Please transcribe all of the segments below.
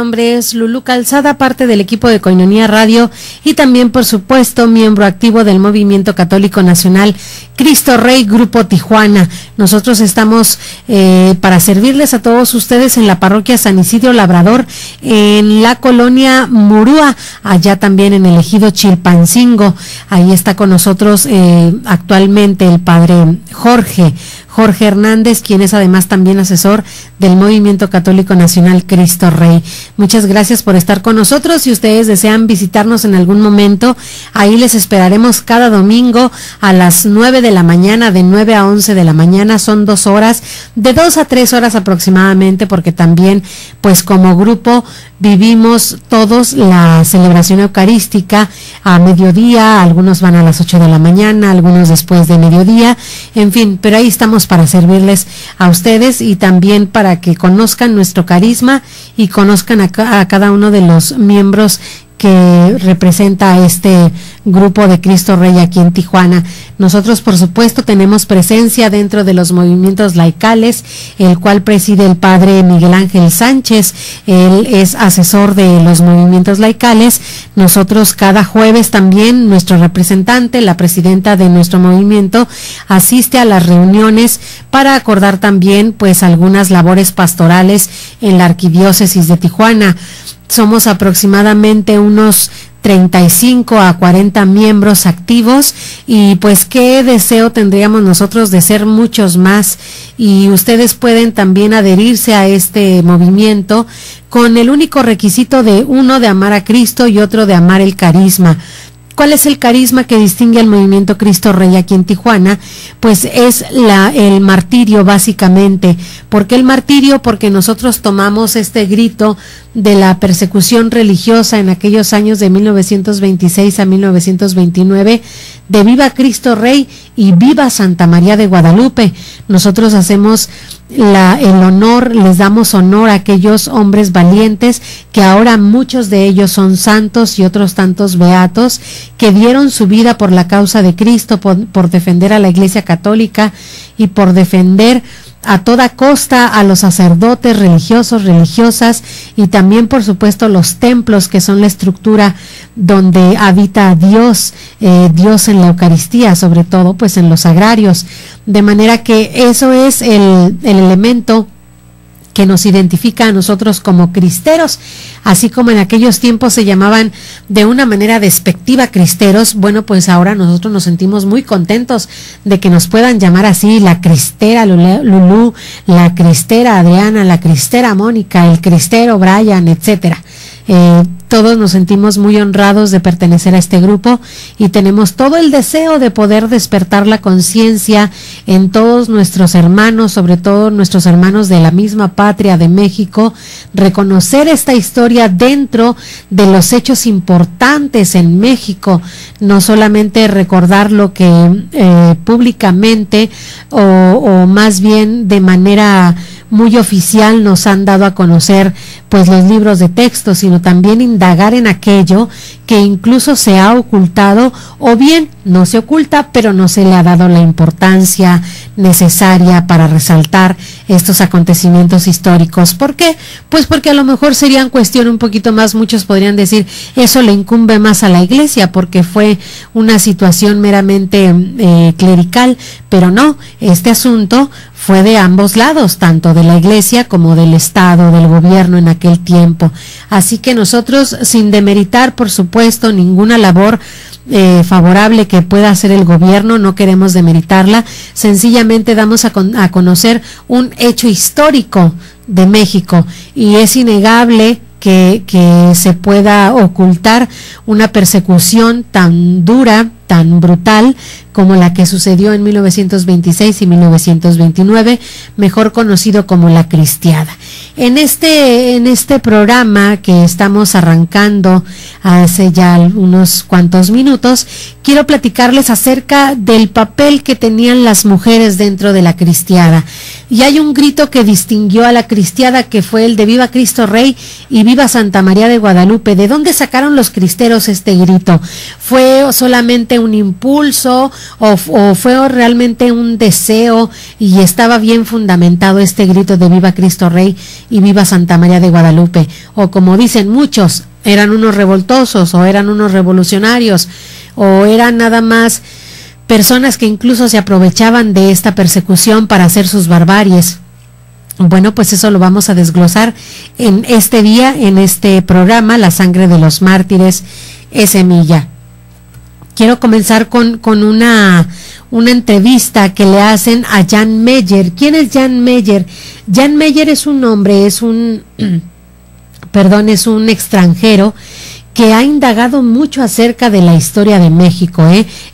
Mi nombre es Lulú Calzada, parte del equipo de Koinonia Radio y también, por supuesto, miembro activo del Movimiento Católico Nacional Cristo Rey Grupo Tijuana. Nosotros estamos para servirles a todos ustedes en la parroquia San Isidro Labrador, en la colonia Murúa, allá también en el ejido Chilpancingo. Ahí está con nosotros actualmente el padre Jorge Hernández, quien es además también asesor del Movimiento Católico Nacional Cristo Rey. Muchas gracias por estar con nosotros. Si ustedes desean visitarnos en algún momento, ahí les esperaremos cada domingo a las 9 de la mañana, de 9 a 11 de la mañana. Son 2 horas, de 2 a 3 horas aproximadamente, porque también, pues como grupo, vivimos todos la celebración eucarística a mediodía. Algunos van a las 8 de la mañana, algunos después de mediodía, en fin, pero ahí estamos para servirles a ustedes y también para que conozcan nuestro carisma y conozcan a cada uno de los miembros que representa a este grupo de Cristo Rey aquí en Tijuana. Nosotros, por supuesto, tenemos presencia dentro de los movimientos laicales, el cual preside el padre Miguel Ángel Sánchez. Él es asesor de los movimientos laicales. Nosotros cada jueves también, nuestro representante, la presidenta de nuestro movimiento, asiste a las reuniones para acordar también pues algunas labores pastorales en la arquidiócesis de Tijuana. Somos aproximadamente unos 35 a 40 miembros activos y pues qué deseo tendríamos nosotros de ser muchos más, y ustedes pueden también adherirse a este movimiento con el único requisito de uno de amar a Cristo y otro de amar el carisma. ¿Cuál es el carisma que distingue al movimiento Cristo Rey aquí en Tijuana? Pues es el martirio, básicamente. ¿Por qué el martirio? Porque nosotros tomamos este grito de la persecución religiosa en aquellos años de 1926 a 1929, de viva Cristo Rey y viva Santa María de Guadalupe. Nosotros hacemos el honor, les damos honor a aquellos hombres valientes que ahora muchos de ellos son santos y otros tantos beatos, que dieron su vida por la causa de Cristo, por defender a la Iglesia Católica y por defender a toda costa a los sacerdotes religiosos, religiosas, y también por supuesto los templos, que son la estructura donde habita Dios, Dios en la Eucaristía, sobre todo pues en los sagrarios, de manera que eso es el elemento que nos identifica a nosotros como cristeros, así como en aquellos tiempos se llamaban de una manera despectiva cristeros. Bueno, pues ahora nosotros nos sentimos muy contentos de que nos puedan llamar así: la cristera Lulú, la cristera Adriana, la cristera Mónica, el cristero Brian, etcétera. Todos nos sentimos muy honrados de pertenecer a este grupo y tenemos todo el deseo de poder despertar la conciencia en todos nuestros hermanos, sobre todo nuestros hermanos de la misma patria de México, reconocer esta historia dentro de los hechos importantes en México, no solamente recordar lo que públicamente o más bien de manera muy oficial nos han dado a conocer pues los libros de texto, sino también indagar en aquello que incluso se ha ocultado, o bien no se oculta, pero no se le ha dado la importancia necesaria para resaltar estos acontecimientos históricos. ¿Por qué? Pues porque a lo mejor serían cuestión un poquito más, muchos podrían decir, eso le incumbe más a la Iglesia porque fue una situación meramente clerical, pero no, este asunto fue de ambos lados, tanto de la Iglesia como del Estado, del gobierno en aquel tiempo. Así que nosotros, sin demeritar, por supuesto, ninguna labor favorable que pueda hacer el gobierno, no queremos demeritarla, sencillamente damos a conocer un hecho histórico de México, y es innegable que se pueda ocultar una persecución tan dura, tan brutal como la que sucedió en 1926 y 1929, mejor conocido como la Cristiada. En este programa que estamos arrancando hace ya unos cuantos minutos, quiero platicarles acerca del papel que tenían las mujeres dentro de la Cristiada. Y hay un grito que distinguió a la Cristiada, que fue el de viva Cristo Rey y viva Santa María de Guadalupe. ¿De dónde sacaron los cristeros este grito? ¿Fue solamente un impulso o fue realmente un deseo y estaba bien fundamentado este grito de viva Cristo Rey y viva Santa María de Guadalupe, o como dicen muchos, eran unos revoltosos o eran unos revolucionarios o eran nada más personas que incluso se aprovechaban de esta persecución para hacer sus barbaries. Bueno, pues eso lo vamos a desglosar en este día, en este programa, La Sangre de los Mártires es Semilla. Quiero comenzar con una entrevista que le hacen a Jan Meyer. ¿Quién es Jan Meyer? Jan Meyer es un hombre, es un extranjero que ha indagado mucho acerca de la historia de México,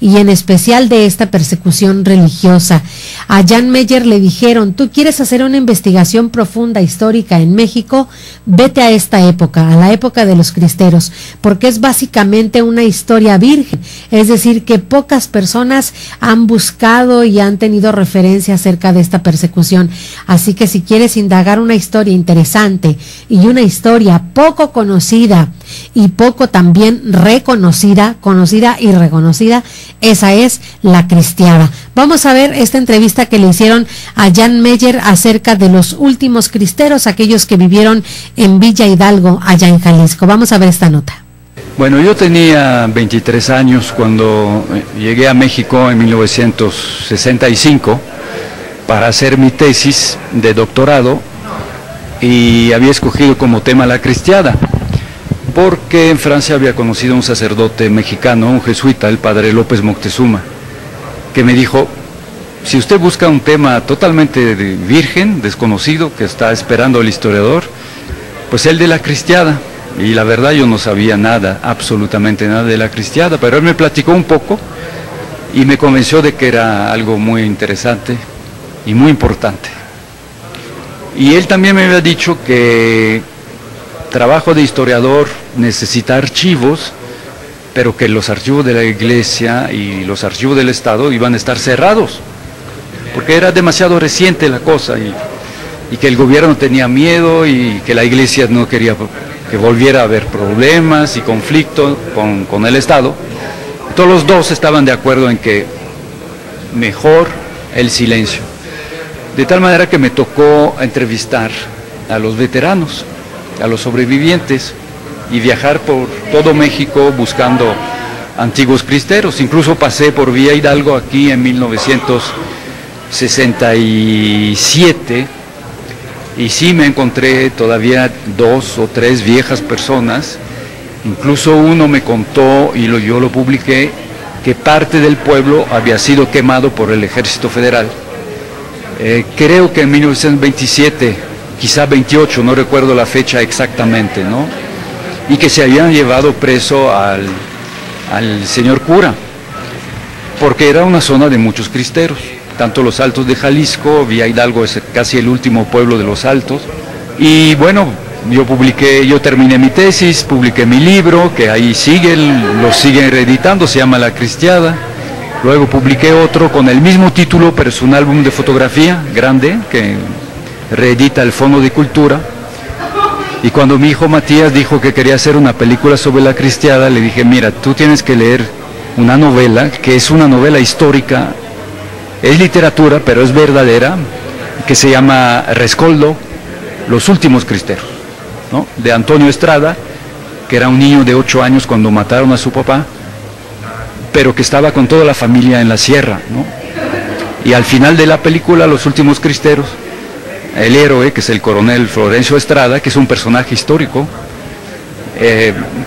y en especial de esta persecución religiosa. A Jan Meyer le dijeron: ¿tú quieres hacer una investigación profunda histórica en México? Vete a esta época, a la época de los cristeros, porque es básicamente una historia virgen, es decir, que pocas personas han buscado y han tenido referencia acerca de esta persecución. Así que si quieres indagar una historia interesante y una historia poco conocida y poco también conocida y reconocida, esa es la cristiada. Vamos a ver esta entrevista que le hicieron a Jan Meyer acerca de los últimos cristeros, aquellos que vivieron en Villa Hidalgo, allá en Jalisco. Vamos a ver esta nota. Bueno, yo tenía 23 años cuando llegué a México en 1965 para hacer mi tesis de doctorado, y había escogido como tema la cristiada, porque en Francia había conocido a un sacerdote mexicano, un jesuita, el padre López Moctezuma, que me dijo: si usted busca un tema totalmente virgen, desconocido, que está esperando el historiador, pues el de la cristiada. Y la verdad yo no sabía nada, absolutamente nada de la cristiada, pero él me platicó un poco y me convenció de que era algo muy interesante y muy importante. Y él también me había dicho que trabajo de historiador necesita archivos, pero que los archivos de la Iglesia y los archivos del Estado iban a estar cerrados, porque era demasiado reciente la cosa, y que el gobierno tenía miedo y que la Iglesia no quería que volviera a haber problemas y conflicto con el Estado. Todos los dos estaban de acuerdo en que mejor el silencio. De tal manera que me tocó entrevistar a los veteranos, a los sobrevivientes, y viajar por todo México buscando antiguos cristeros. Incluso pasé por Villa Hidalgo aquí en 1967, y sí me encontré todavía 2 o 3 viejas personas. Incluso uno me contó, y yo lo publiqué, que parte del pueblo había sido quemado por el Ejército Federal. Creo que en 1927, quizá 28, no recuerdo la fecha exactamente, ¿no? Y que se habían llevado preso al señor cura, porque era una zona de muchos cristeros, tanto los Altos de Jalisco, Villa Hidalgo es casi el último pueblo de los Altos. Y bueno, yo terminé mi tesis, publiqué mi libro, que ahí lo siguen reeditando, se llama La Cristiada. Luego publiqué otro con el mismo título, pero es un álbum de fotografía grande que reedita el Fondo de Cultura. Y cuando mi hijo Matías dijo que quería hacer una película sobre la cristiada, le dije: mira, tú tienes que leer una novela, que es una novela histórica, es literatura, pero es verdadera, que se llama Rescoldo, Los Últimos Cristeros, ¿no? De Antonio Estrada, que era un niño de 8 años cuando mataron a su papá, pero que estaba con toda la familia en la sierra, ¿no? Y al final de la película, Los Últimos Cristeros, el héroe, que es el coronel Florencio Estrada, que es un personaje histórico,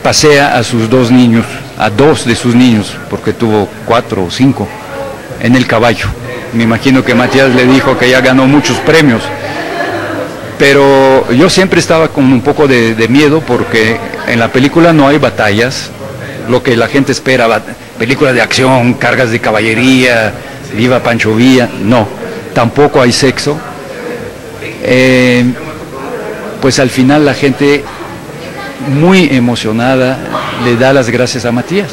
pasea a sus 2 niños, a 2 de sus niños, porque tuvo 4 o 5, en el caballo. Me imagino que Matías le dijo que ya ganó muchos premios, pero yo siempre estaba con un poco de miedo, porque en la película no hay batallas, lo que la gente espera, películas de acción, cargas de caballería, viva Pancho Villa, no, tampoco hay sexo. Pues al final la gente, muy emocionada, le da las gracias a Matías.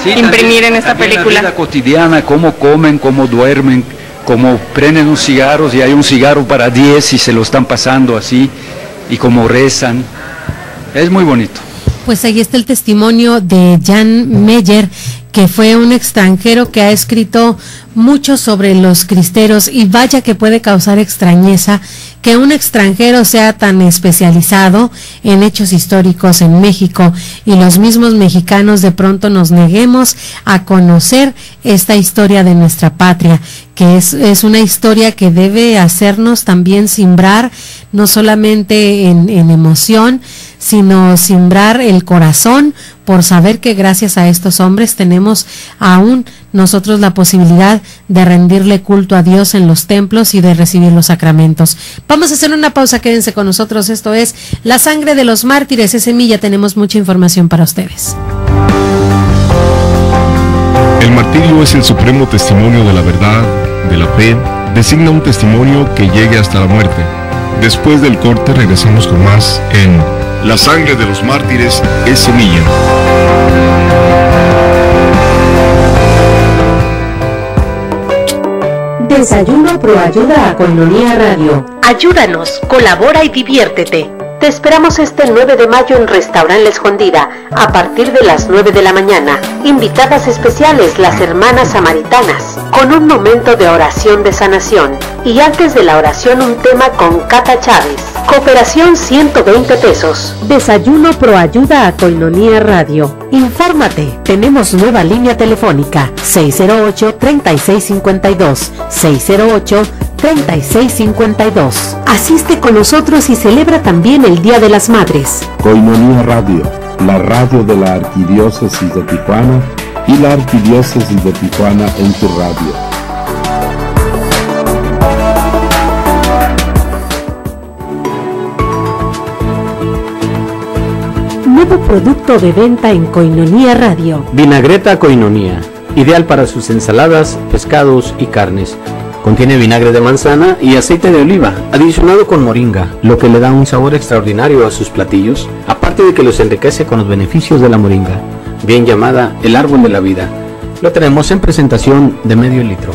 Sí, imprimir en esta película. La vida cotidiana, cómo comen, cómo duermen, cómo prenden unos cigarros y hay un cigarro para 10 y se lo están pasando así, y cómo rezan. Es muy bonito. Pues ahí está el testimonio de Jan Meyer, que fue un extranjero que ha escrito mucho sobre los cristeros, y vaya que puede causar extrañeza que un extranjero sea tan especializado en hechos históricos en México y los mismos mexicanos de pronto nos neguemos a conocer esta historia de nuestra patria, que es una historia que debe hacernos también simbrar, no solamente en emoción, sino simbrar el corazón por saber que gracias a estos hombres tenemos aún nosotros la posibilidad de rendirle culto a Dios en los templos y de recibir los sacramentos. Vamos a hacer una pausa, quédense con nosotros. Esto es La Sangre de los Mártires, es Semilla. Tenemos mucha información para ustedes. El martirio es el supremo testimonio de la verdad, de la fe, designa un testimonio que llegue hasta la muerte. Después del corte regresamos con más en La Sangre de los Mártires es Semilla. Desayuno Proayuda a Koinonia Radio. Ayúdanos, colabora y diviértete. Te esperamos este 9 de mayo en Restaurant La Escondida, a partir de las 9 de la mañana. Invitadas especiales, las hermanas samaritanas, con un momento de oración de sanación. Y antes de la oración, un tema con Cata Chávez. Cooperación 120 pesos. Desayuno Proayuda a Koinonia Radio. Infórmate, tenemos nueva línea telefónica, 608-3652, 608-3652. Asiste con nosotros y celebra también el Día de las Madres. Koinonia Radio, la radio de la Arquidiócesis de Tijuana y la Arquidiócesis de Tijuana en tu radio. Nuevo producto de venta en Koinonia Radio. Vinagreta Koinonia, ideal para sus ensaladas, pescados y carnes. Contiene vinagre de manzana y aceite de oliva, adicionado con moringa, lo que le da un sabor extraordinario a sus platillos, aparte de que los enriquece con los beneficios de la moringa, bien llamada el árbol de la vida. Lo tenemos en presentación de medio litro.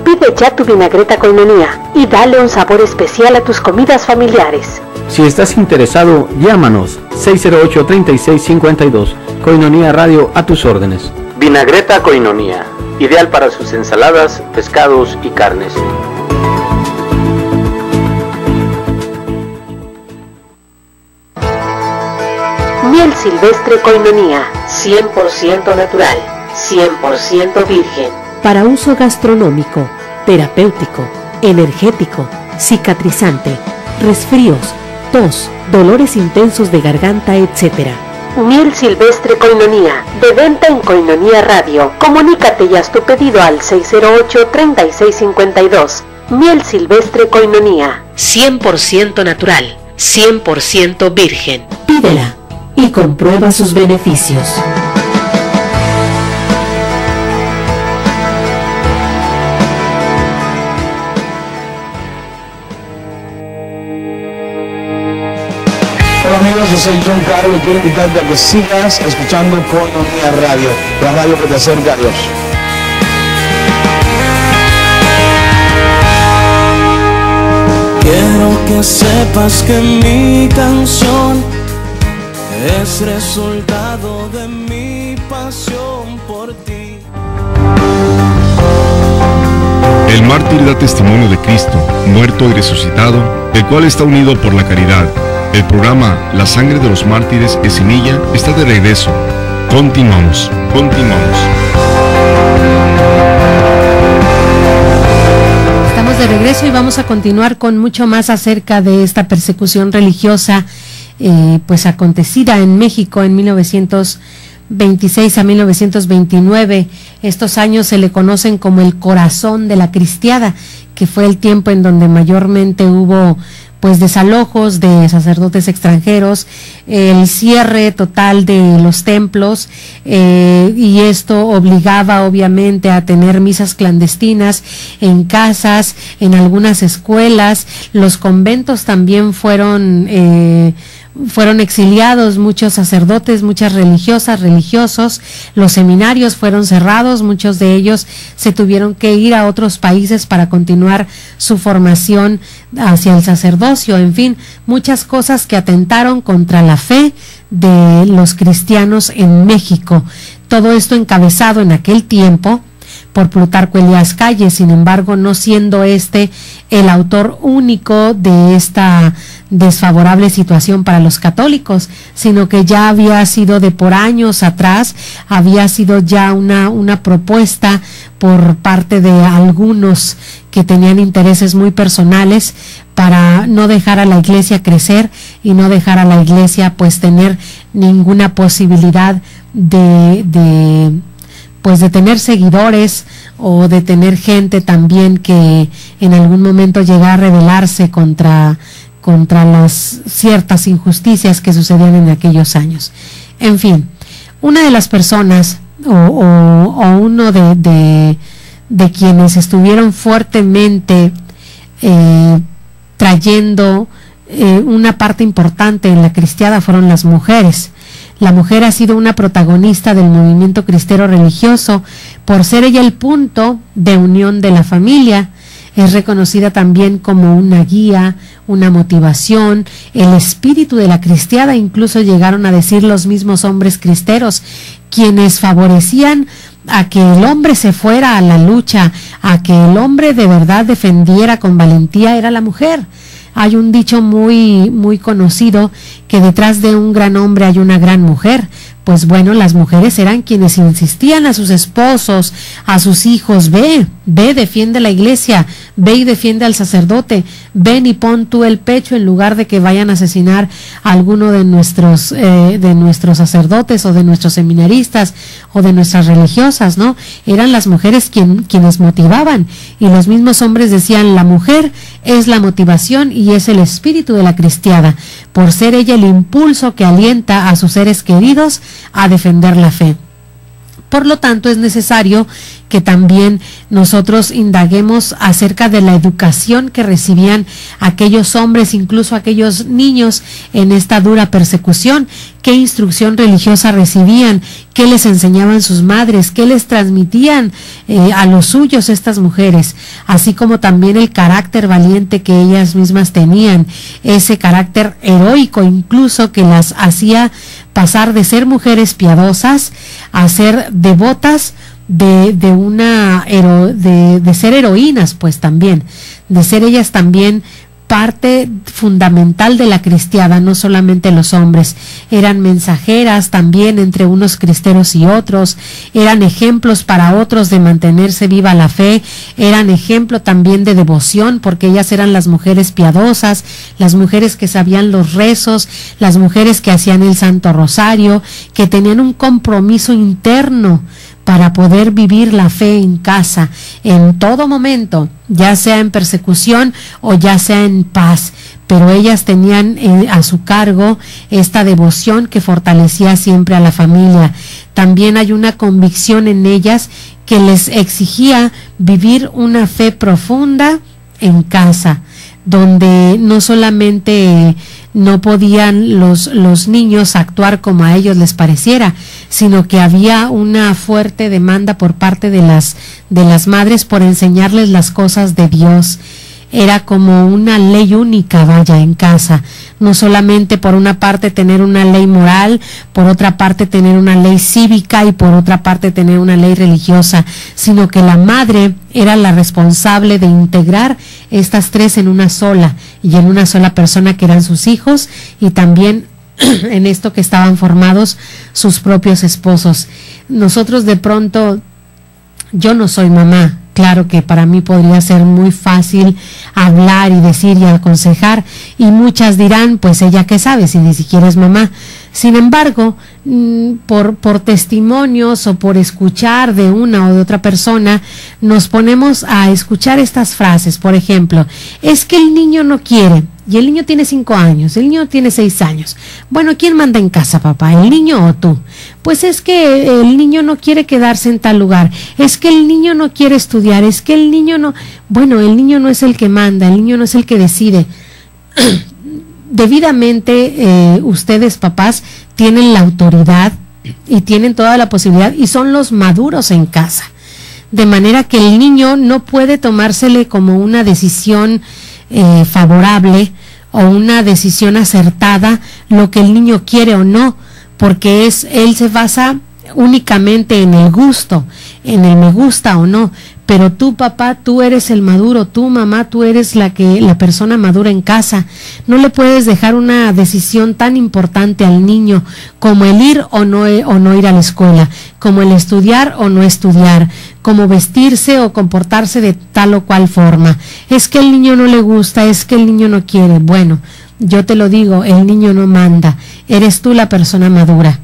Pide ya tu vinagreta Koinonia y dale un sabor especial a tus comidas familiares. Si estás interesado, llámanos 608-3652. Koinonia Radio, a tus órdenes. Vinagreta Koinonia, ideal para sus ensaladas, pescados y carnes. Miel silvestre Koinonia, 100% natural, 100% virgen. Para uso gastronómico, terapéutico, energético, cicatrizante, resfríos, tos, dolores intensos de garganta, etc. Miel silvestre Koinonia, de venta en Koinonia Radio. Comunícate y haz tu pedido al 608-3652. Miel silvestre Koinonia, 100% natural, 100% virgen. Pídela y comprueba sus beneficios. Hola amigos, yo soy John Caro y quiero invitarte a que sigas escuchando Koinonia Radio, la radio que te acerca a Dios. Quiero que sepas que mi canción es resultado de mi pasión por ti. El mártir da testimonio de Cristo, muerto y resucitado, el cual está unido por la caridad. El programa La Sangre de los Mártires es Semilla está de regreso. Continuamos. Estamos de regreso y vamos a continuar con mucho más acerca de esta persecución religiosa pues acontecida en México en 1926 a 1929. Estos años se le conocen como el corazón de la cristiada, que fue el tiempo en donde mayormente hubo pues desalojos de sacerdotes extranjeros, el cierre total de los templos, y esto obligaba obviamente a tener misas clandestinas en casas, en algunas escuelas. Los conventos también fueron exiliados, muchos sacerdotes, muchas religiosas, religiosos. Los seminarios fueron cerrados, muchos de ellos se tuvieron que ir a otros países para continuar su formación hacia el sacerdocio. En fin, muchas cosas que atentaron contra la fe de los cristianos en México. Todo esto encabezado en aquel tiempo por Plutarco Elías Calles, sin embargo, no siendo este el autor único de esta desfavorable situación para los católicos, sino que ya había sido de por años atrás, había sido ya una propuesta por parte de algunos que tenían intereses muy personales para no dejar a la iglesia crecer y no dejar a la iglesia pues tener ninguna posibilidad de tener seguidores o de tener gente también que en algún momento llegara a rebelarse contra las ciertas injusticias que sucedían en aquellos años. En fin, una de las personas o uno de quienes estuvieron fuertemente trayendo una parte importante en la cristiada fueron las mujeres. La mujer ha sido una protagonista del movimiento cristero religioso por ser ella el punto de unión de la familia. Es reconocida también como una guía, una motivación, el espíritu de la cristiada. Incluso llegaron a decir los mismos hombres cristeros, quienes favorecían a que el hombre se fuera a la lucha, a que el hombre de verdad defendiera con valentía, era la mujer. Hay un dicho muy conocido que detrás de un gran hombre hay una gran mujer. Pues bueno, las mujeres eran quienes insistían a sus esposos, a sus hijos: ve, defiende la iglesia, ve y defiende al sacerdote, ven y pon tú el pecho en lugar de que vayan a asesinar a alguno de nuestros sacerdotes o de nuestros seminaristas o de nuestras religiosas, ¿no? Eran las mujeres quienes motivaban, y los mismos hombres decían: la mujer es la motivación y es el espíritu de la cristiada, por ser ella el impulso que alienta a sus seres queridos a defender la fe. Por lo tanto, es necesario que también nosotros indaguemos acerca de la educación que recibían aquellos hombres, incluso aquellos niños, en esta dura persecución. ¿Qué instrucción religiosa recibían? ¿Qué les enseñaban sus madres? ¿Qué les transmitían a los suyos estas mujeres? Así como también el carácter valiente que ellas mismas tenían, ese carácter heroico incluso que las hacía pasar de ser mujeres piadosas a ser devotas, de ser heroínas, pues también, de ser ellas también parte fundamental de la cristiada. No solamente los hombres, eran mensajeras también entre unos cristeros y otros, eran ejemplos para otros de mantenerse viva la fe, eran ejemplo también de devoción, porque ellas eran las mujeres piadosas, las mujeres que sabían los rezos, las mujeres que hacían el Santo Rosario, que tenían un compromiso interno para poder vivir la fe en casa, en todo momento, ya sea en persecución o ya sea en paz. Pero ellas tenían a su cargo esta devoción que fortalecía siempre a la familia. También hay una convicción en ellas que les exigía vivir una fe profunda en casa, donde no solamente no podían los niños actuar como a ellos les pareciera, sino que había una fuerte demanda por parte de las madres por enseñarles las cosas de Dios. Era como una ley única, vaya, en casa. No solamente por una parte tener una ley moral, por otra parte tener una ley cívica y por otra parte tener una ley religiosa, sino que la madre era la responsable de integrar estas tres en una sola, y en una sola persona, que eran sus hijos, y también en esto que estaban formados sus propios esposos. Nosotros de pronto, yo no soy mamá. Claro que para mí podría ser muy fácil hablar y decir y aconsejar, y muchas dirán: pues ella qué sabe si ni siquiera es mamá. Sin embargo, por testimonios o por escuchar de una o de otra persona, nos ponemos a escuchar estas frases. Por ejemplo: es que el niño no quiere, y el niño tiene 5 años, el niño tiene 6 años. Bueno, ¿quién manda en casa, papá, el niño o tú? Pues es que el niño no quiere quedarse en tal lugar, es que el niño no quiere estudiar, es que el niño no... Bueno, el niño no es el que manda, el niño no es el que decide. Debidamente, ustedes, papás, tienen la autoridad y tienen toda la posibilidad, y son los maduros en casa, de manera que el niño no puede tomársele como una decisión favorable o una decisión acertada lo que el niño quiere o no, porque él se basa únicamente en el gusto, en el me gusta o no, pero tú, papá, tú eres el maduro, tú, mamá, tú eres la persona madura en casa. No le puedes dejar una decisión tan importante al niño como el ir o no ir a la escuela, como el estudiar o no estudiar, como vestirse o comportarse de tal o cual forma. Es que el niño no le gusta, es que el niño no quiere. Bueno, yo te lo digo, el niño no manda, eres tú la persona madura.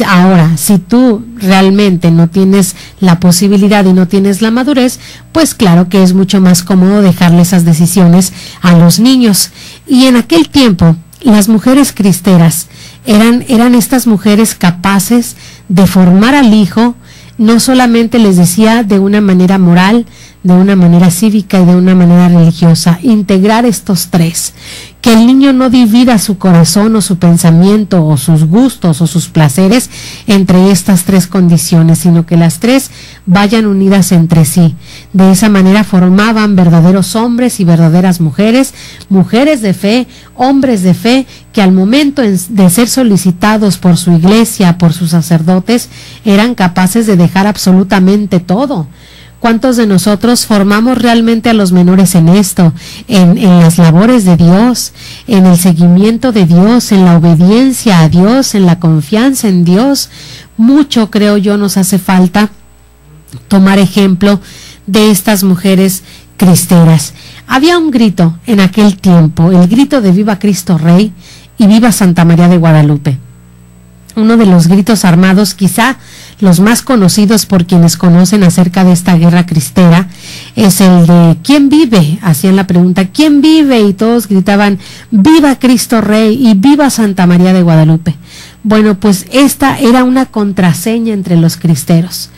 Ahora, si tú realmente no tienes la posibilidad y no tienes la madurez, pues claro que es mucho más cómodo dejarle esas decisiones a los niños. Y en aquel tiempo, las mujeres cristeras eran estas mujeres capaces de formar al hijo, no solamente les decía de una manera moral, de una manera cívica y de una manera religiosa, integrar estos tres, que el niño no divida su corazón o su pensamiento o sus gustos o sus placeres entre estas tres condiciones, sino que las tres vayan unidas entre sí. De esa manera formaban verdaderos hombres y verdaderas mujeres, mujeres de fe, hombres de fe, que al momento de ser solicitados por su iglesia, por sus sacerdotes, eran capaces de dejar absolutamente todo. ¿Cuántos de nosotros formamos realmente a los menores en esto, en las labores de Dios, en el seguimiento de Dios, en la obediencia a Dios, en la confianza en Dios? Mucho, creo yo, nos hace falta tomar ejemplo de estas mujeres cristeras. Había un grito en aquel tiempo, el grito de Viva Cristo Rey y Viva Santa María de Guadalupe. Uno de los gritos armados, quizá los más conocidos por quienes conocen acerca de esta guerra cristera, es el de ¿quién vive? Hacían la pregunta, ¿quién vive? Y todos gritaban ¡Viva Cristo Rey! Y ¡Viva Santa María de Guadalupe! Bueno, pues esta era una contraseña entre los cristeros.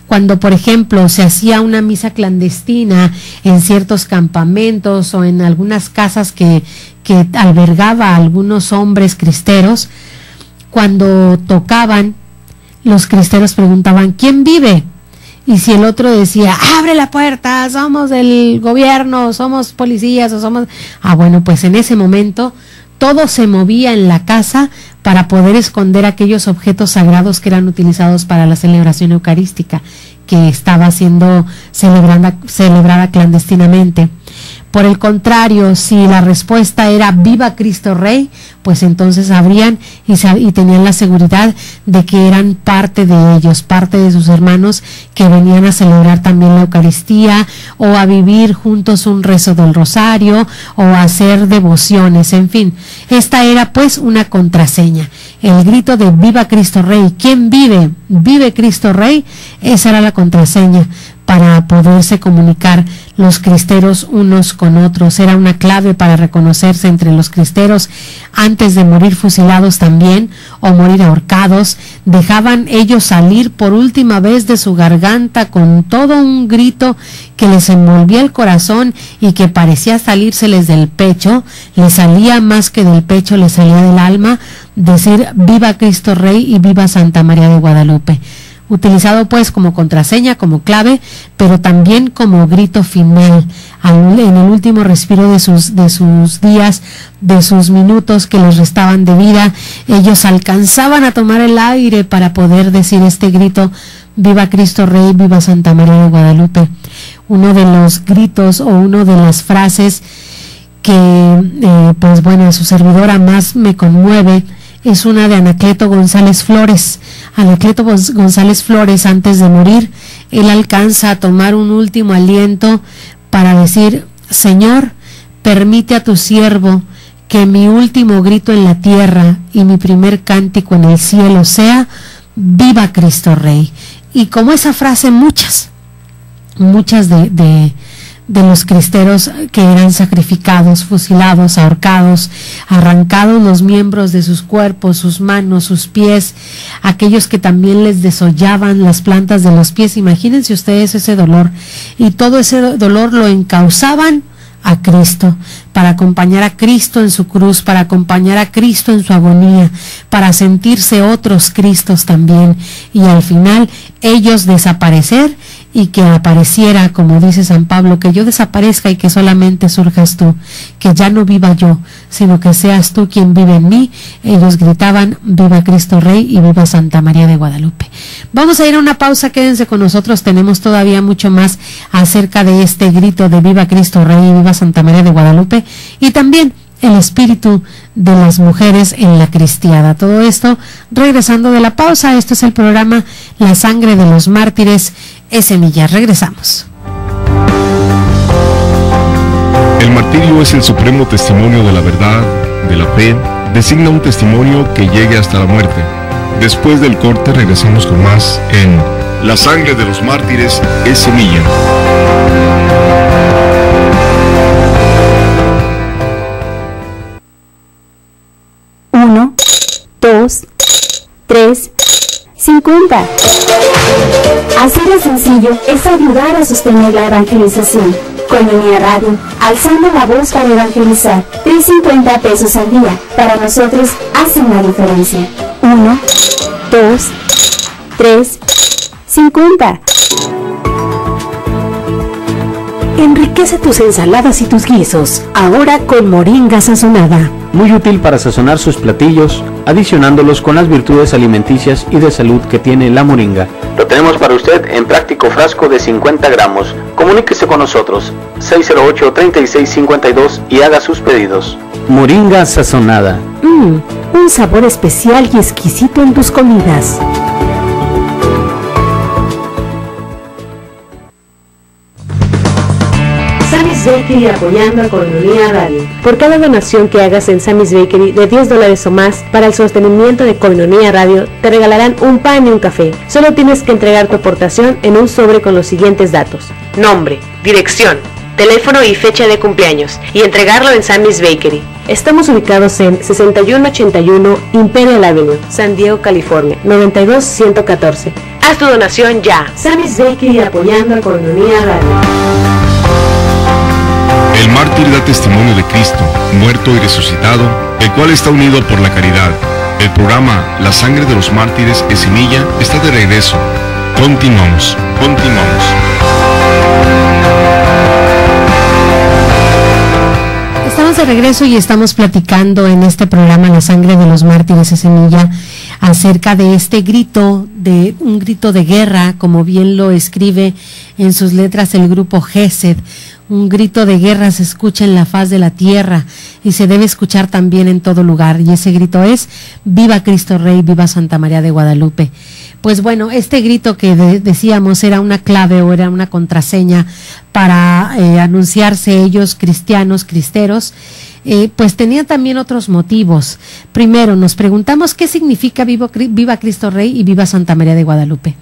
Cuando, por ejemplo, se hacía una misa clandestina en ciertos campamentos o en algunas casas que albergaba a algunos hombres cristeros, cuando tocaban, los cristeros preguntaban ¿quién vive? Y si el otro decía abre la puerta, somos del gobierno, somos policías o somos... bueno, pues en ese momento todo se movía en la casa para poder esconder aquellos objetos sagrados que eran utilizados para la celebración eucarística que estaba siendo celebrada clandestinamente. Por el contrario, si la respuesta era ¡Viva Cristo Rey!, pues entonces abrían y tenían la seguridad de que eran parte de ellos, parte de sus hermanos que venían a celebrar también la Eucaristía o a vivir juntos un rezo del rosario o a hacer devociones, en fin. Esta era pues una contraseña. El grito de ¡Viva Cristo Rey! ¿Quién vive? ¡Vive Cristo Rey! Esa era la contraseña para poderse comunicar los cristeros unos con otros. Era una clave para reconocerse entre los cristeros antes de morir fusilados también o morir ahorcados. Dejaban ellos salir por última vez de su garganta con todo un grito que les envolvía el corazón y que parecía salírseles del pecho. Les salía más que del pecho, les salía del alma, decir ¡Viva Cristo Rey! Y ¡Viva Santa María de Guadalupe! Utilizado pues como contraseña, como clave, pero también como grito final, en el último respiro de sus días, de sus minutos que les restaban de vida. Ellos alcanzaban a tomar el aire para poder decir este grito, ¡Viva Cristo Rey! ¡Viva Santa María de Guadalupe! Uno de los gritos o una de las frases que, pues bueno, a su servidora más me conmueve, es una de Anacleto González Flores. Anacleto González Flores, antes de morir, él alcanza a tomar un último aliento para decir: Señor, permite a tu siervo que mi último grito en la tierra y mi primer cántico en el cielo sea ¡Viva Cristo Rey! Y como esa frase, muchas de los cristeros que eran sacrificados, fusilados, ahorcados, arrancados los miembros de sus cuerpos, sus manos, sus pies, aquellos que también les desollaban las plantas de los pies. Imagínense ustedes ese dolor, y todo ese dolor lo encausaban a Cristo, para acompañar a Cristo en su cruz, para acompañar a Cristo en su agonía, para sentirse otros Cristos también, y al final ellos desaparecer y que apareciera, como dice San Pablo, que yo desaparezca y que solamente surjas tú, que ya no viva yo, sino que seas tú quien vive en mí. Ellos gritaban: viva Cristo Rey y viva Santa María de Guadalupe. Vamos a ir a una pausa, quédense con nosotros, tenemos todavía mucho más acerca de este grito de viva Cristo Rey y viva Santa María de Guadalupe, y también el espíritu de las mujeres en la cristiada. Todo esto regresando de la pausa. Esto es el programa La Sangre de los Mártires es Semilla. Regresamos. El martirio es el supremo testimonio de la verdad, de la fe, designa un testimonio que llegue hasta la muerte. Después del corte regresamos con más en La Sangre de los Mártires es Semilla. 1, 2, 3, 50. Así de sencillo es ayudar a sostener la evangelización. Koinonia Radio, alzando la voz para evangelizar. 3.50 pesos al día, para nosotros hacen la diferencia. 1, 2, 3, 50. Enriquece tus ensaladas y tus guisos, ahora con moringa sazonada. Muy útil para sazonar sus platillos, adicionándolos con las virtudes alimenticias y de salud que tiene la moringa. Lo tenemos para usted en práctico frasco de 50 gramos. Comuníquese con nosotros, 608-3652 y haga sus pedidos. Moringa sazonada. Un sabor especial y exquisito en tus comidas. Sammy's Bakery apoyando a Koinonia Radio. Por cada donación que hagas en Sammy's Bakery de $10 o más para el sostenimiento de Koinonia Radio, te regalarán un pan y un café. Solo tienes que entregar tu aportación en un sobre con los siguientes datos: nombre, dirección, teléfono y fecha de cumpleaños, y entregarlo en Sammy's Bakery. Estamos ubicados en 6181 Imperial Avenue, San Diego, California, 92114. Haz tu donación ya. Sammy's Bakery apoyando a Koinonia Radio. El mártir da testimonio de Cristo, muerto y resucitado, el cual está unido por la caridad. El programa La Sangre de los Mártires es Semilla está de regreso. Continuamos. Estamos de regreso y estamos platicando en este programa La Sangre de los Mártires es Semilla acerca de este grito, de un grito de guerra, como bien lo escribe en sus letras el grupo Gesed. Un grito de guerra se escucha en la faz de la tierra y se debe escuchar también en todo lugar, y ese grito es: viva Cristo Rey, viva Santa María de Guadalupe. Pues bueno, este grito que decíamos era una clave o era una contraseña para anunciarse ellos cristianos, cristeros, pues tenía también otros motivos. Primero, nos preguntamos qué significa viva Cristo Rey y viva Santa María de Guadalupe.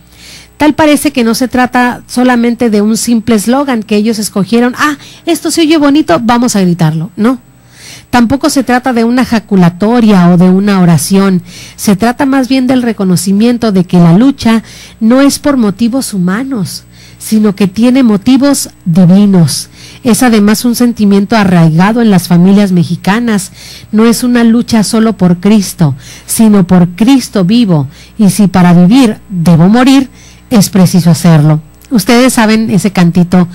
Tal parece que no se trata solamente de un simple eslogan que ellos escogieron: esto se oye bonito, vamos a gritarlo. No, tampoco se trata de una jaculatoria o de una oración. Se trata más bien del reconocimiento de que la lucha no es por motivos humanos, sino que tiene motivos divinos. Es además un sentimiento arraigado en las familias mexicanas. No es una lucha solo por Cristo, sino por Cristo vivo. Y si para vivir debo morir, es preciso hacerlo. Ustedes saben ese cantito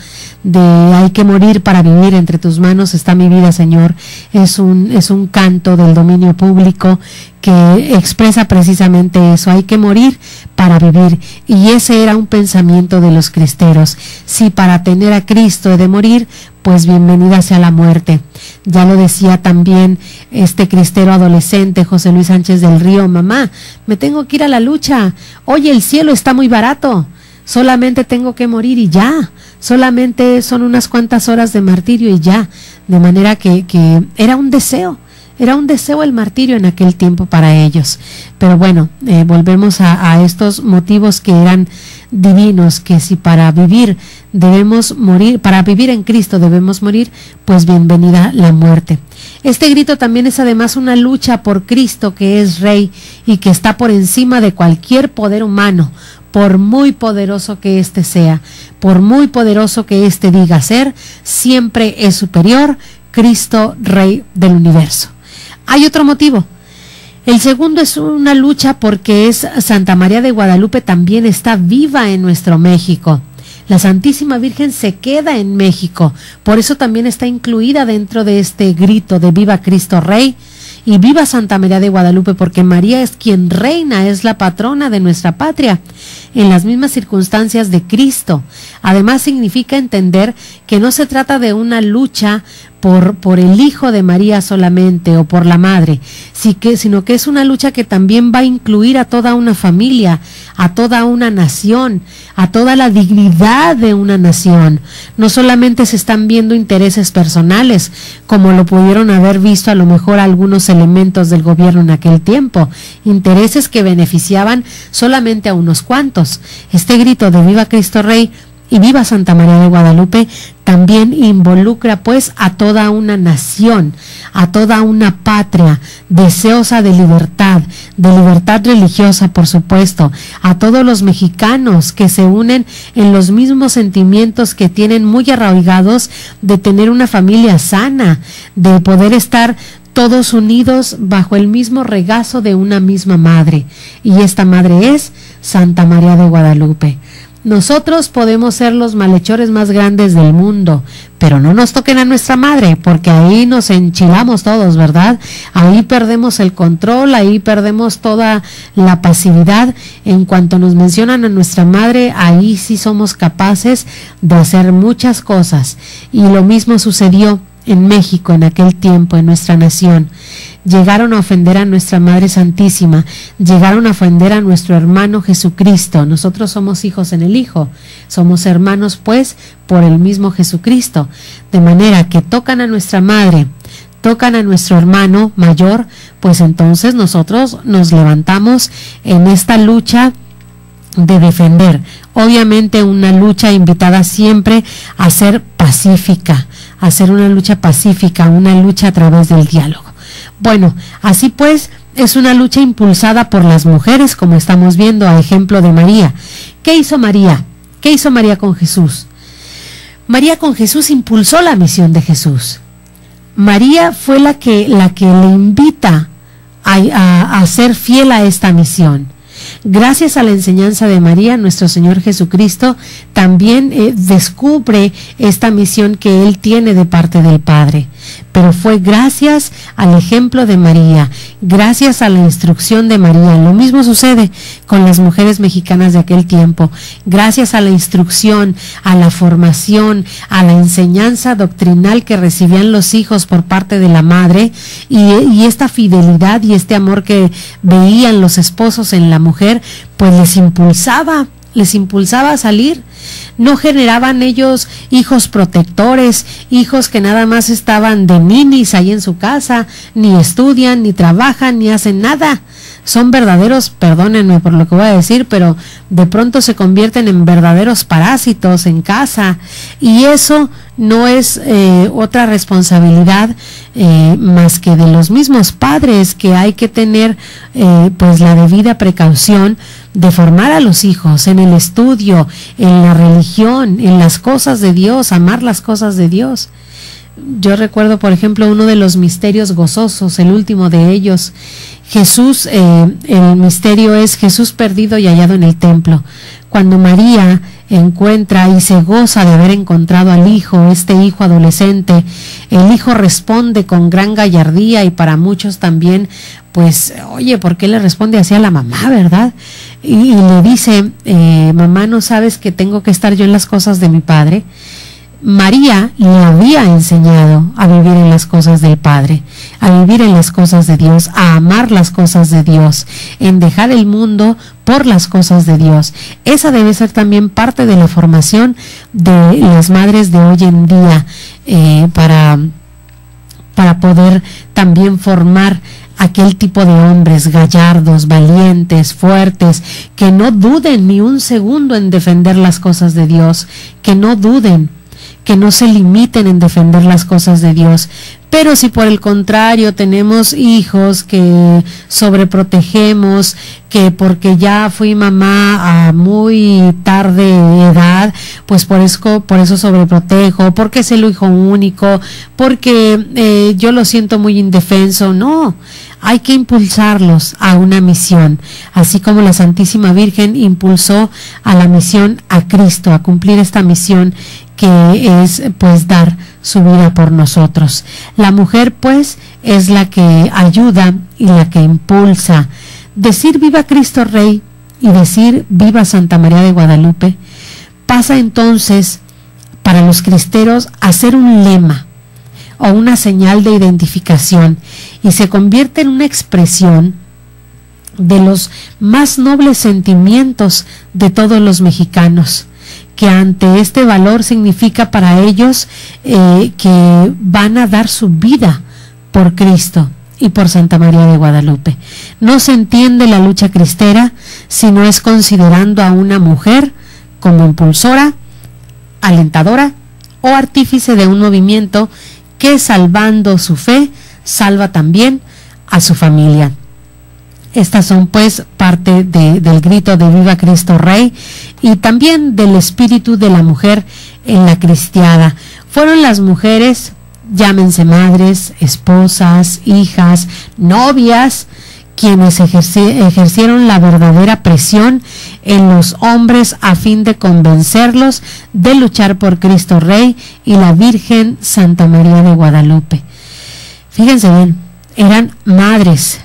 de hay que morir para vivir, entre tus manos está mi vida, Señor. Es un canto del dominio público que expresa precisamente eso: hay que morir para vivir. Y ese era un pensamiento de los cristeros: si para tener a Cristo he de morir, pues bienvenida sea la muerte. Ya lo decía también este cristero adolescente, José Luis Sánchez del Río: mamá, me tengo que ir a la lucha. Oye, el cielo está muy barato. Solamente tengo que morir y ya. Solamente son unas cuantas horas de martirio y ya. De manera que era un deseo. Era un deseo el martirio en aquel tiempo para ellos. Pero bueno, volvemos a estos motivos que eran divinos, que si para vivir debemos morir, para vivir en Cristo debemos morir, pues bienvenida la muerte. Este grito también es además una lucha por Cristo, que es Rey y que está por encima de cualquier poder humano, por muy poderoso que éste sea, por muy poderoso que éste diga ser, siempre es superior Cristo, Rey del universo. Hay otro motivo. El segundo es una lucha porque Santa María de Guadalupe también está viva en nuestro México. La Santísima Virgen se queda en México, por eso también está incluida dentro de este grito de Viva Cristo Rey y Viva Santa María de Guadalupe, porque María es quien reina, es la patrona de nuestra patria, en las mismas circunstancias de Cristo. Además significa entender que no se trata de una lucha por el hijo de María solamente o por la madre, sino que es una lucha que también va a incluir a toda una familia, a toda una nación, a toda la dignidad de una nación. No solamente se están viendo intereses personales, como lo pudieron haber visto a lo mejor algunos elementos del gobierno en aquel tiempo, intereses que beneficiaban solamente a unos cuantos. Este grito de Viva Cristo Rey y Viva Santa María de Guadalupe también involucra pues a toda una nación, a toda una patria deseosa de libertad religiosa, por supuesto, a todos los mexicanos que se unen en los mismos sentimientos que tienen muy arraigados de tener una familia sana, de poder estar todos unidos bajo el mismo regazo de una misma madre, y esta madre es Santa María de Guadalupe. Nosotros podemos ser los malhechores más grandes del mundo, pero no nos toquen a nuestra madre, porque ahí nos enchilamos todos, ¿verdad? Ahí perdemos el control, ahí perdemos toda la pasividad. En cuanto nos mencionan a nuestra madre, ahí sí somos capaces de hacer muchas cosas. Y lo mismo sucedió en México en aquel tiempo, en nuestra nación. Llegaron a ofender a nuestra Madre Santísima, llegaron a ofender a nuestro hermano Jesucristo. Nosotros somos hijos en el Hijo, somos hermanos pues por el mismo Jesucristo, de manera que tocan a nuestra madre, tocan a nuestro hermano mayor, pues entonces nosotros nos levantamos en esta lucha de defender, obviamente una lucha invitada siempre a ser pacífica, a ser una lucha pacífica, una lucha a través del diálogo. Bueno, así pues es una lucha impulsada por las mujeres, como estamos viendo a ejemplo de María. ¿Qué hizo María? ¿Qué hizo María con Jesús? María con Jesús impulsó la misión de Jesús. María fue la que le invita a ser fiel a esta misión. Gracias a la enseñanza de María, nuestro Señor Jesucristo también descubre esta misión que Él tiene de parte del Padre. Pero fue gracias al ejemplo de María, gracias a la instrucción de María. Lo mismo sucede con las mujeres mexicanas de aquel tiempo. Gracias a la instrucción, a la formación, a la enseñanza doctrinal que recibían los hijos por parte de la madre, y esta fidelidad y este amor que veían los esposos en la mujer, pues les impulsaba a salir. No generaban ellos hijos protectores, hijos que nada más estaban de ninis ahí en su casa, ni estudian, ni trabajan, ni hacen nada. Son verdaderos, perdónenme por lo que voy a decir, pero de pronto se convierten en verdaderos parásitos en casa, y eso no es otra responsabilidad más que de los mismos padres, que hay que tener pues la debida precaución de formar a los hijos en el estudio, en la religión, en las cosas de Dios, amar las cosas de Dios. Yo recuerdo, por ejemplo, uno de los misterios gozosos, el último de ellos. Jesús, el misterio es Jesús perdido y hallado en el templo. Cuando María encuentra y se goza de haber encontrado al hijo, este hijo adolescente, el hijo responde con gran gallardía, y para muchos también, pues, oye, ¿por qué le responde así a la mamá, verdad? Y le dice, mamá, ¿no sabes que tengo que estar yo en las cosas de mi padre? María le había enseñado a vivir en las cosas del Padre, a vivir en las cosas de Dios, a amar las cosas de Dios, en dejar el mundo por las cosas de Dios. Esa debe ser también parte de la formación de las madres de hoy en día, para poder también formar aquel tipo de hombres gallardos, valientes, fuertes, que no duden ni un segundo en defender las cosas de Dios, que no duden, que no se limiten en defender las cosas de Dios. Pero si por el contrario tenemos hijos que sobreprotegemos, que porque ya fui mamá a muy tarde edad, pues por eso sobreprotejo, porque es el hijo único, porque yo lo siento muy indefenso. No, hay que impulsarlos a una misión, así como la Santísima Virgen impulsó a la misión a Cristo, a cumplir esta misión que es pues dar su vida por nosotros. La mujer pues es la que ayuda y la que impulsa. Decir viva Cristo Rey y decir viva Santa María de Guadalupe pasa entonces para los cristeros a ser un lema o una señal de identificación y se convierte en una expresión de los más nobles sentimientos de todos los mexicanos, que ante este valor significa para ellos que van a dar su vida por Cristo y por Santa María de Guadalupe. No se entiende la lucha cristera si no es considerando a una mujer como impulsora, alentadora o artífice de un movimiento que, salvando su fe, salva también a su familia. Estas son pues parte del grito de Viva Cristo Rey y también del espíritu de la mujer en la cristiada. Fueron las mujeres, llámense madres, esposas, hijas, novias, quienes ejercieron la verdadera presión en los hombres a fin de convencerlos de luchar por Cristo Rey y la Virgen Santa María de Guadalupe. Fíjense bien, eran madres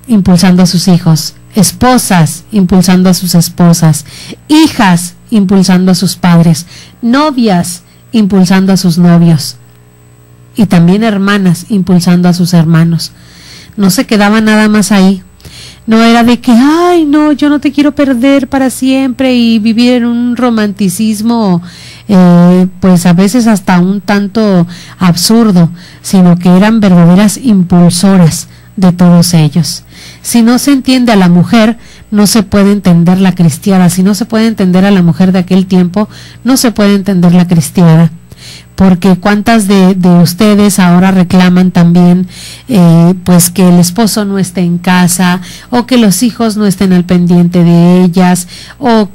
impulsando a sus hijos, esposas impulsando a sus esposas, hijas impulsando a sus padres, novias impulsando a sus novios y también hermanas impulsando a sus hermanos. No se quedaba nada más ahí. No era de que, ay, no, yo no te quiero perder para siempre y vivir en un romanticismo, pues a veces hasta un tanto absurdo, sino que eran verdaderas impulsoras de todos ellos. Si no se entiende a la mujer, no se puede entender la cristiada. Si no se puede entender a la mujer de aquel tiempo, no se puede entender la cristiada. Porque cuántas de ustedes ahora reclaman también pues que el esposo no esté en casa o que los hijos no estén al pendiente de ellas o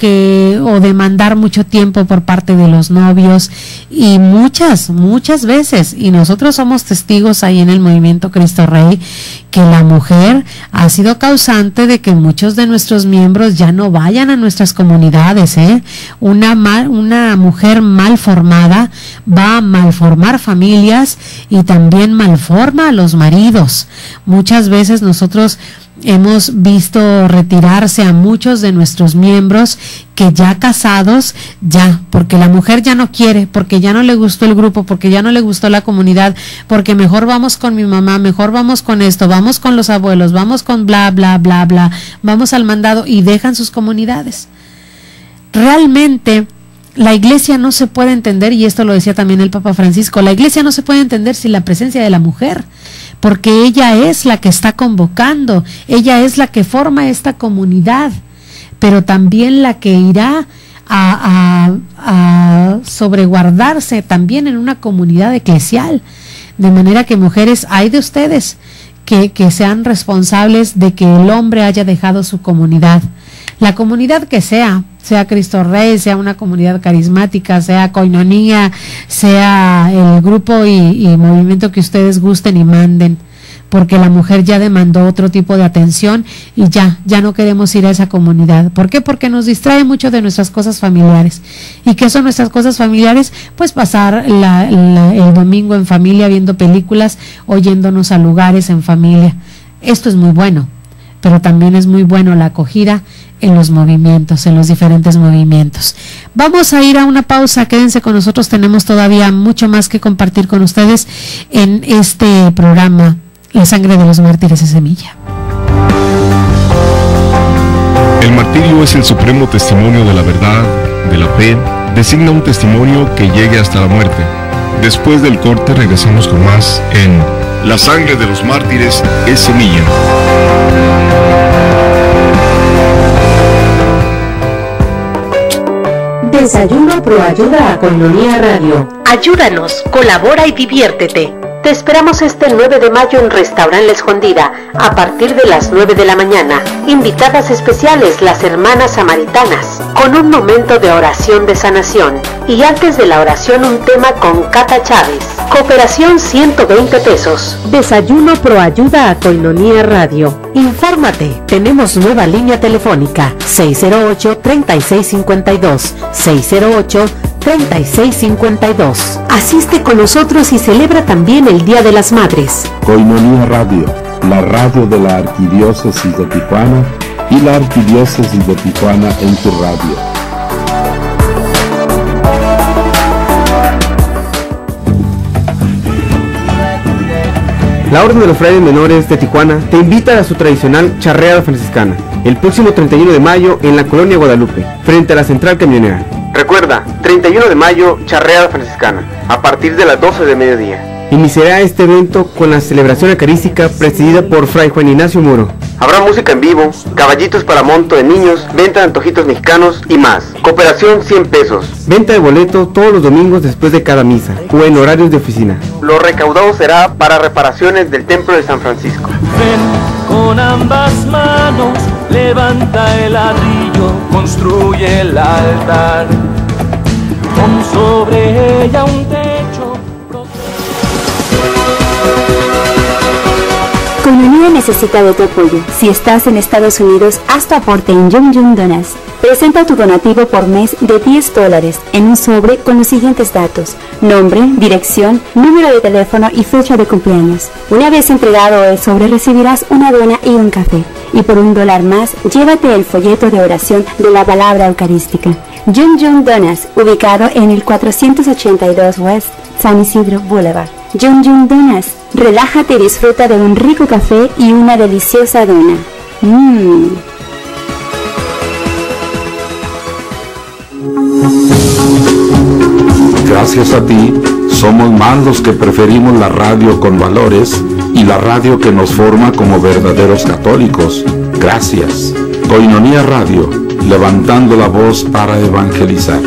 demandar mucho tiempo por parte de los novios y muchas veces, y nosotros somos testigos ahí en el movimiento Cristo Rey, que la mujer ha sido causante de que muchos de nuestros miembros ya no vayan a nuestras comunidades. Una mujer mal formada va a malformar familias y también malforma a los maridos. Muchas veces nosotros hemos visto retirarse a muchos de nuestros miembros que ya casados, porque la mujer ya no quiere, porque ya no le gustó el grupo, porque ya no le gustó la comunidad, porque mejor vamos con mi mamá, mejor vamos con esto, vamos con los abuelos, vamos con bla, bla, bla, bla, vamos al mandado y dejan sus comunidades. Realmente la iglesia no se puede entender, y esto lo decía también el Papa Francisco, la iglesia no se puede entender sin la presencia de la mujer, porque ella es la que está convocando, ella es la que forma esta comunidad, pero también la que irá a sobreguardarse también en una comunidad eclesial. De manera que, mujeres, hay de ustedes que sean responsables de que el hombre haya dejado su comunidad, la comunidad que sea Cristo Rey, sea una comunidad carismática, sea Koinonía, sea el grupo y movimiento que ustedes gusten y manden, porque la mujer ya demandó otro tipo de atención y ya no queremos ir a esa comunidad. ¿Por qué? Porque nos distrae mucho de nuestras cosas familiares. ¿Y qué son nuestras cosas familiares? Pues pasar el domingo en familia viendo películas, oyéndonos a lugares en familia. Esto es muy bueno, pero también es muy bueno la acogida en los movimientos, en los diferentes movimientos. Vamos a ir a una pausa, quédense con nosotros, tenemos todavía mucho más que compartir con ustedes en este programa, La Sangre de los Mártires es Semilla. El martirio es el supremo testimonio de la verdad, de la fe, designa un testimonio que llegue hasta la muerte. Después del corte regresamos con más en La Sangre de los Mártires es Semilla. Desayuno Proayuda a Koinonía Radio. Ayúdanos, colabora y diviértete. Te esperamos este 9 de mayo en Restaurant La Escondida, a partir de las 9 de la mañana. Invitadas especiales, las hermanas samaritanas, con un momento de oración de sanación. Y antes de la oración, un tema con Cata Chávez. Cooperación 120 pesos. Desayuno Proayuda a Koinonia Radio. Infórmate, tenemos nueva línea telefónica, 608-3652, 608-3652. Asiste con nosotros y celebra también el Día de las Madres. Koinonia Radio, la radio de la Arquidiócesis de Tijuana y la Arquidiócesis de Tijuana en tu radio. La Orden de los Frailes Menores de Tijuana te invita a su tradicional charreada franciscana, el próximo 31 de mayo en la Colonia Guadalupe, frente a la Central Camionera. Recuerda, 31 de mayo, charreada franciscana, a partir de las 12 de mediodía. Iniciará este evento con la celebración eucarística presidida por Fray Juan Ignacio Muro. Habrá música en vivo, caballitos para monto de niños, venta de antojitos mexicanos y más. Cooperación 100 pesos. Venta de boleto todos los domingos después de cada misa o en horarios de oficina. Lo recaudado será para reparaciones del Templo de San Francisco. Ven con ambas manos, levanta el ladrillo, construye el altar. Pon sobre ella un techo. Koinonia necesita de tu apoyo. Si estás en Estados Unidos, haz tu aporte en Yum Yum Donas. Presenta tu donativo por mes de $10 en un sobre con los siguientes datos: nombre, dirección, número de teléfono y fecha de cumpleaños. Una vez entregado el sobre, recibirás una dona y un café. Y por $1 más, llévate el folleto de oración de la palabra eucarística. Yum Yum Donas, ubicado en el 482 West San Isidro Boulevard. Yum Yum Donas, relájate y disfruta de un rico café y una deliciosa dona. Gracias a ti, somos más los que preferimos la radio con valores y la radio que nos forma como verdaderos católicos. Gracias. Koinonia Radio, levantando la voz para evangelizar.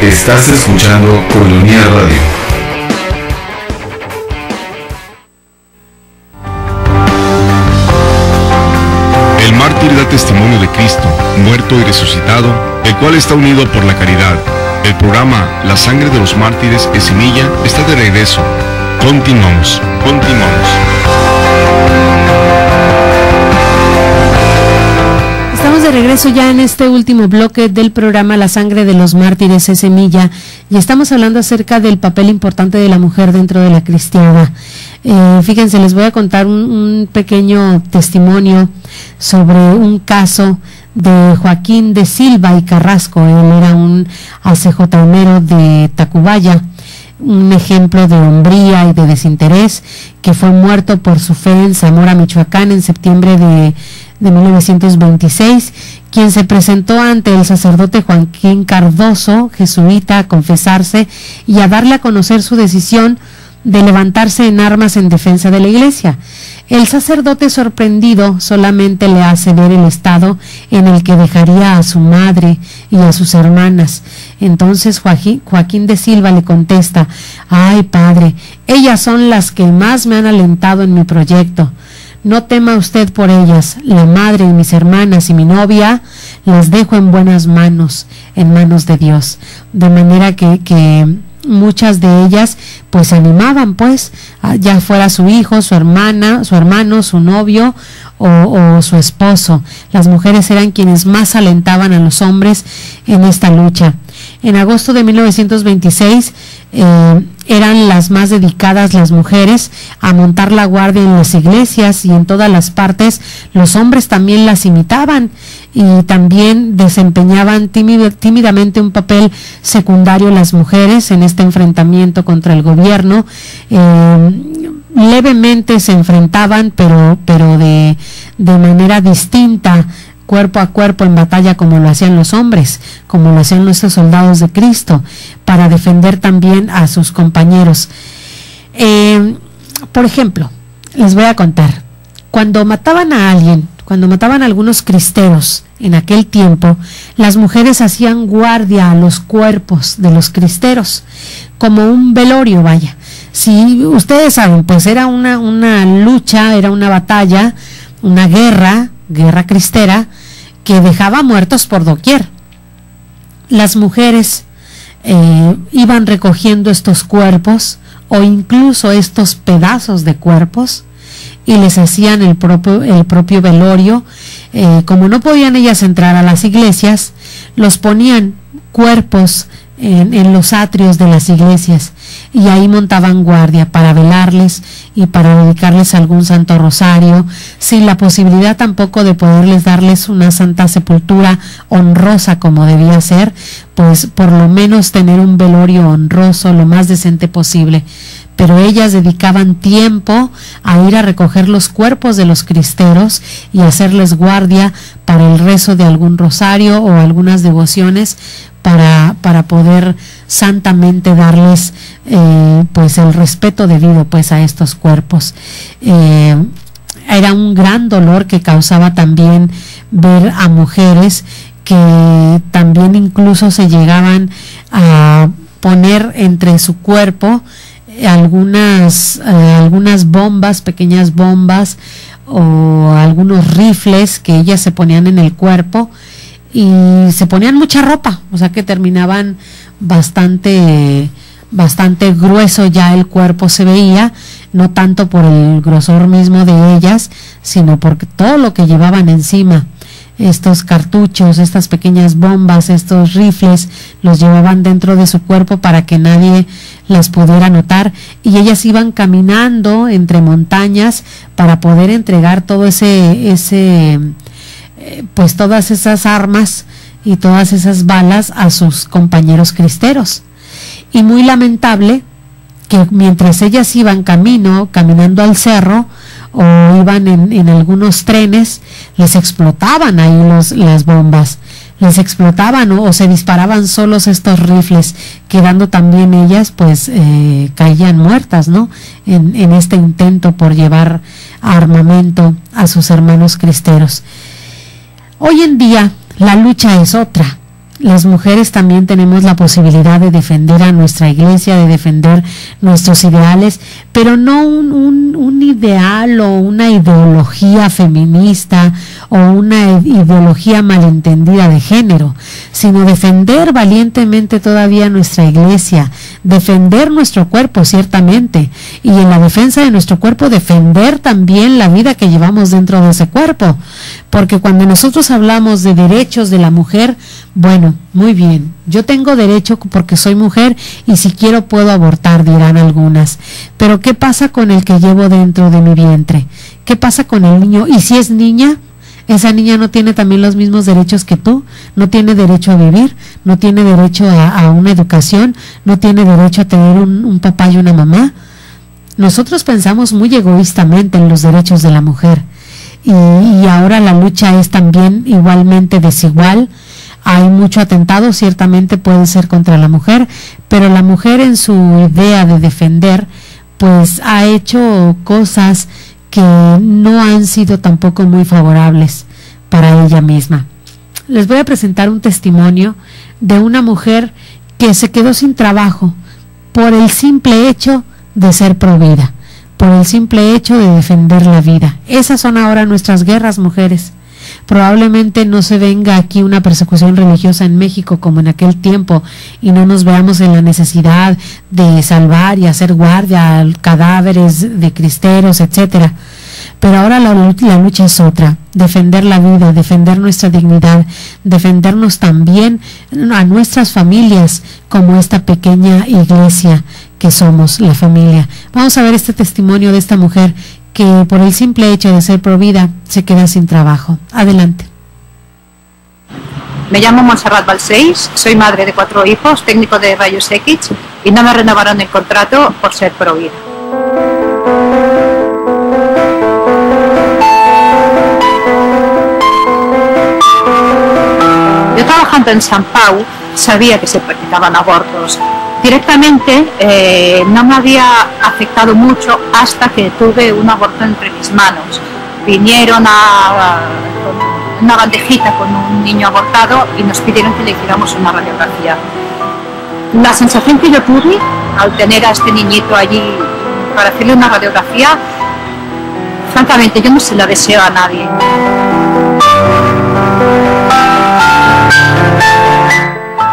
Estás escuchando Koinonia Radio. El mártir da testimonio de Cristo, muerto y resucitado, el cual está unido por la caridad. El programa La Sangre de los Mártires es Semilla está de regreso. Continuamos. Estamos de regreso ya en este último bloque del programa La Sangre de los Mártires es Semilla y estamos hablando acerca del papel importante de la mujer dentro de la cristiada. Fíjense, les voy a contar un pequeño testimonio sobre un caso de Joaquín de Silva y Carrasco. Él era un ACJMero de Tacubaya, un ejemplo de hombría y de desinterés, que fue muerto por su fe en Zamora, Michoacán, en septiembre de 1926, quien se presentó ante el sacerdote Joaquín Cardoso, jesuita, a confesarse y a darle a conocer su decisión de levantarse en armas en defensa de la iglesia. El sacerdote, sorprendido, solamente le hace ver el estado en el que dejaría a su madre y a sus hermanas. Entonces Joaquín de Silva le contesta: ay, padre, ellas son las que más me han alentado en mi proyecto. No tema usted por ellas, la madre y mis hermanas y mi novia las dejo en buenas manos, en manos de Dios. De manera que muchas de ellas pues se animaban, pues, ya fuera su hijo, su hermana, su hermano, su novio o su esposo. Las mujeres eran quienes más alentaban a los hombres en esta lucha. En agosto de 1926 eran las más dedicadas las mujeres a montar la guardia en las iglesias y en todas las partes. Los hombres también las imitaban y también desempeñaban tímidamente un papel secundario las mujeres en este enfrentamiento contra el gobierno. Levemente se enfrentaban, pero de manera distinta, cuerpo a cuerpo en batalla, como lo hacían los hombres, como lo hacían nuestros soldados de Cristo, para defender también a sus compañeros. Por ejemplo, les voy a contar, cuando mataban a alguien, cuando mataban a algunos cristeros en aquel tiempo, las mujeres hacían guardia a los cuerpos de los cristeros, como un velorio, vaya. Si ustedes saben, pues era una lucha, era una batalla, una guerra cristera, que dejaba muertos por doquier. Las mujeres iban recogiendo estos cuerpos o incluso estos pedazos de cuerpos y les hacían el propio velorio. Como no podían ellas entrar a las iglesias, los ponían cuerpos en los atrios de las iglesias y ahí montaban guardia para velarles y para dedicarles algún santo rosario, sin la posibilidad tampoco de poderles darles una santa sepultura honrosa como debía ser, pues por lo menos tener un velorio honroso lo más decente posible. Pero ellas dedicaban tiempo a ir a recoger los cuerpos de los cristeros y hacerles guardia para el rezo de algún rosario o algunas devociones para poder santamente darles pues el respeto debido pues a estos cuerpos. Era un gran dolor que causaba también ver a mujeres que también incluso se llegaban a poner entre su cuerpo algunas bombas, pequeñas bombas o algunos rifles que ellas se ponían en el cuerpo y se ponían mucha ropa, o sea que terminaban bastante grueso ya el cuerpo se veía, no tanto por el grosor mismo de ellas, sino porque todo lo que llevaban encima. Estos cartuchos, estas pequeñas bombas, estos rifles, los llevaban dentro de su cuerpo para que nadie las pudiera notar, y ellas iban caminando entre montañas para poder entregar todo pues todas esas armas y todas esas balas a sus compañeros cristeros. Y muy lamentable que mientras ellas iban caminando al cerro o iban en algunos trenes, les explotaban ahí las bombas, les explotaban o se disparaban solos estos rifles, quedando también ellas pues caían muertas, ¿no? En este intento por llevar armamento a sus hermanos cristeros. Hoy en día la lucha es otra. Las mujeres también tenemos la posibilidad de defender a nuestra iglesia, de defender nuestros ideales, pero no un ideal o una ideología feminista o una ideología malentendida de género, sino defender valientemente todavía nuestra iglesia, defender nuestro cuerpo ciertamente, y en la defensa de nuestro cuerpo defender también la vida que llevamos dentro de ese cuerpo, porque cuando nosotros hablamos de derechos de la mujer, bueno, muy bien, yo tengo derecho porque soy mujer y si quiero puedo abortar, dirán algunas, pero ¿qué pasa con el que llevo dentro de mi vientre? ¿Qué pasa con el niño? Y si es niña, esa niña no tiene también los mismos derechos que tú, no tiene derecho a vivir, no tiene derecho a una educación, no tiene derecho a tener un papá y una mamá. Nosotros pensamos muy egoístamente en los derechos de la mujer y ahora la lucha es también igualmente desigual. Hay mucho atentado, ciertamente puede ser contra la mujer, pero la mujer en su idea de defender pues ha hecho cosas que no han sido tampoco muy favorables para ella misma. Les voy a presentar un testimonio de una mujer que se quedó sin trabajo por el simple hecho de ser provida, por el simple hecho de defender la vida. Esas son ahora nuestras guerras, mujeres. Probablemente no se venga aquí una persecución religiosa en México como en aquel tiempo y no nos veamos en la necesidad de salvar y hacer guardia a cadáveres de cristeros, etcétera. Pero ahora la lucha es otra, defender la vida, defender nuestra dignidad, defendernos también a nuestras familias como esta pequeña iglesia que somos, la familia. Vamos a ver este testimonio de esta mujer que por el simple hecho de ser provida se queda sin trabajo. Adelante. Me llamo Montserrat Balcells, soy madre de 4 hijos, técnico de rayos X, y no me renovaron el contrato por ser provida. Yo trabajando en Sant Pau sabía que se practicaban abortos. Directamente no me había afectado mucho hasta que tuve un aborto entre mis manos. vinieron con una bandejita con un niño abortado y nos pidieron que le hiciéramos una radiografía. La sensación que yo tuve al tener a este niñito allí para hacerle una radiografía, francamente yo no se la deseo a nadie.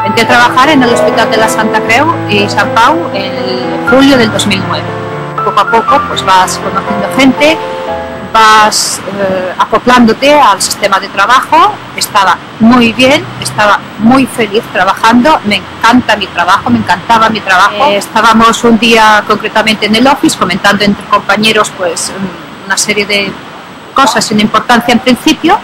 Entré a trabajar en el Hospital de la Santa Creu y Sant Pau en julio del 2009. Poco a poco pues vas conociendo gente, vas acoplándote al sistema de trabajo. Estaba muy bien, estaba muy feliz trabajando, me encanta mi trabajo, me encantaba mi trabajo. Estábamos un día concretamente en el office comentando entre compañeros pues una serie de cosas sin importancia en principio,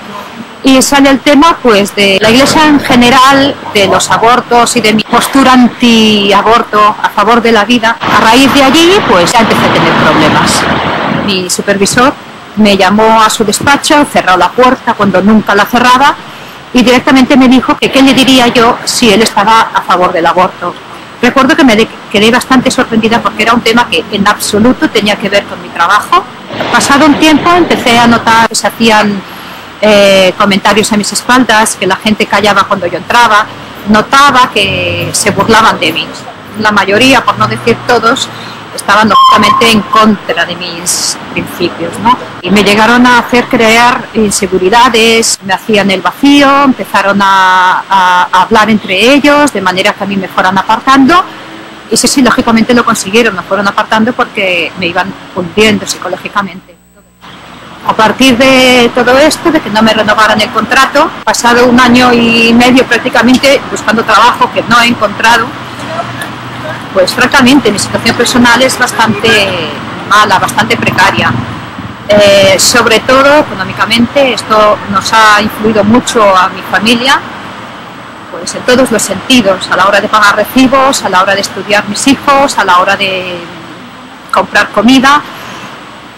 y sale el tema pues de la Iglesia en general, de los abortos y de mi postura anti-aborto, a favor de la vida. A raíz de allí pues ya empecé a tener problemas. Mi supervisor me llamó a su despacho, cerró la puerta cuando nunca la cerraba y directamente me dijo que qué le diría yo si él estaba a favor del aborto. Recuerdo que me quedé bastante sorprendida porque era un tema que en absoluto tenía que ver con mi trabajo. Pasado un tiempo empecé a notar que se hacían comentarios a mis espaldas, que la gente callaba cuando yo entraba, notaba que se burlaban de mí. La mayoría, por no decir todos, estaban lógicamente en contra de mis principios, ¿no? Y me llegaron a hacer crear inseguridades, me hacían el vacío, empezaron a hablar entre ellos, de manera que a mí me fueran apartando. Y sí, lógicamente lo consiguieron, me fueron apartando porque me iban hundiendo psicológicamente. A partir de todo esto, de que no me renovaran el contrato, pasado 1 año y medio prácticamente buscando trabajo que no he encontrado, pues francamente mi situación personal es bastante mala, bastante precaria. Sobre todo económicamente, esto nos ha influido mucho a mi familia, pues en todos los sentidos, a la hora de pagar recibos, a la hora de estudiar mis hijos, a la hora de comprar comida,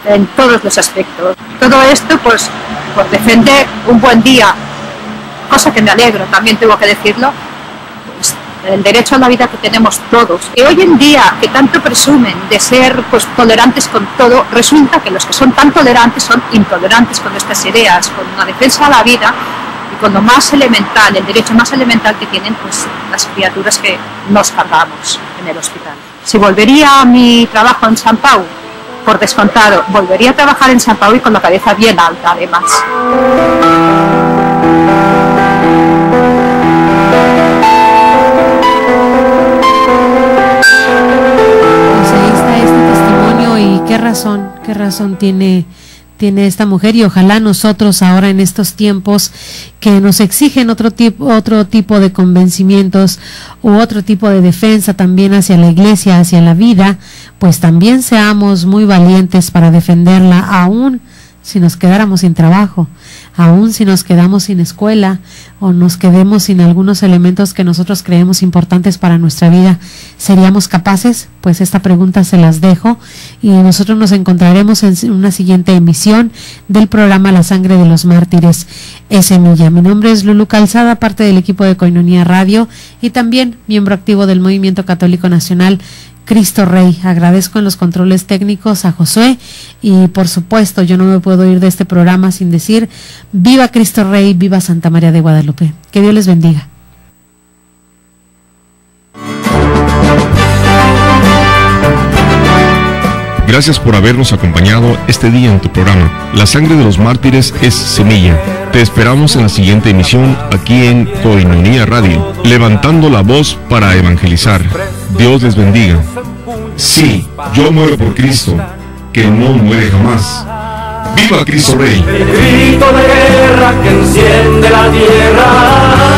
en todos los aspectos. Todo esto pues por defender un buen día, cosa que me alegro, también tengo que decirlo, pues, el derecho a la vida que tenemos todos. Que hoy en día, que tanto presumen de ser pues tolerantes con todo, resulta que los que son tan tolerantes son intolerantes con estas ideas, con la defensa a la vida y con lo más elemental, el derecho más elemental que tienen pues las criaturas que nos cargamos en el hospital. Si volvería a mi trabajo en Sant Pau, por descontado, volvería a trabajar en Sant Pau y con la cabeza bien alta, además. Pues ahí está este testimonio y qué razón tiene esta mujer, y ojalá nosotros ahora en estos tiempos que nos exigen otro tipo de convencimientos u otro tipo de defensa también hacia la iglesia, hacia la vida, pues también seamos muy valientes para defenderla, aún si nos quedáramos sin trabajo, aún si nos quedamos sin escuela o nos quedemos sin algunos elementos que nosotros creemos importantes para nuestra vida. ¿Seríamos capaces? Pues esta pregunta se las dejo y nosotros nos encontraremos en una siguiente emisión del programa La Sangre de los Mártires es Semilla. Mi nombre es Lulu Calzada, parte del equipo de Koinonia Radio y también miembro activo del Movimiento Católico Nacional Cristo Rey. Agradezco en los controles técnicos a Josué y por supuesto yo no me puedo ir de este programa sin decir viva Cristo Rey, viva Santa María de Guadalupe. Que Dios les bendiga. Gracias por habernos acompañado este día en tu programa. La Sangre de los Mártires es Semilla. Te esperamos en la siguiente emisión aquí en Koinonia Radio, levantando la voz para evangelizar. Dios les bendiga. Sí, yo muero por Cristo, que no muere jamás. ¡Viva Cristo Rey! El grito de guerra que enciende la tierra.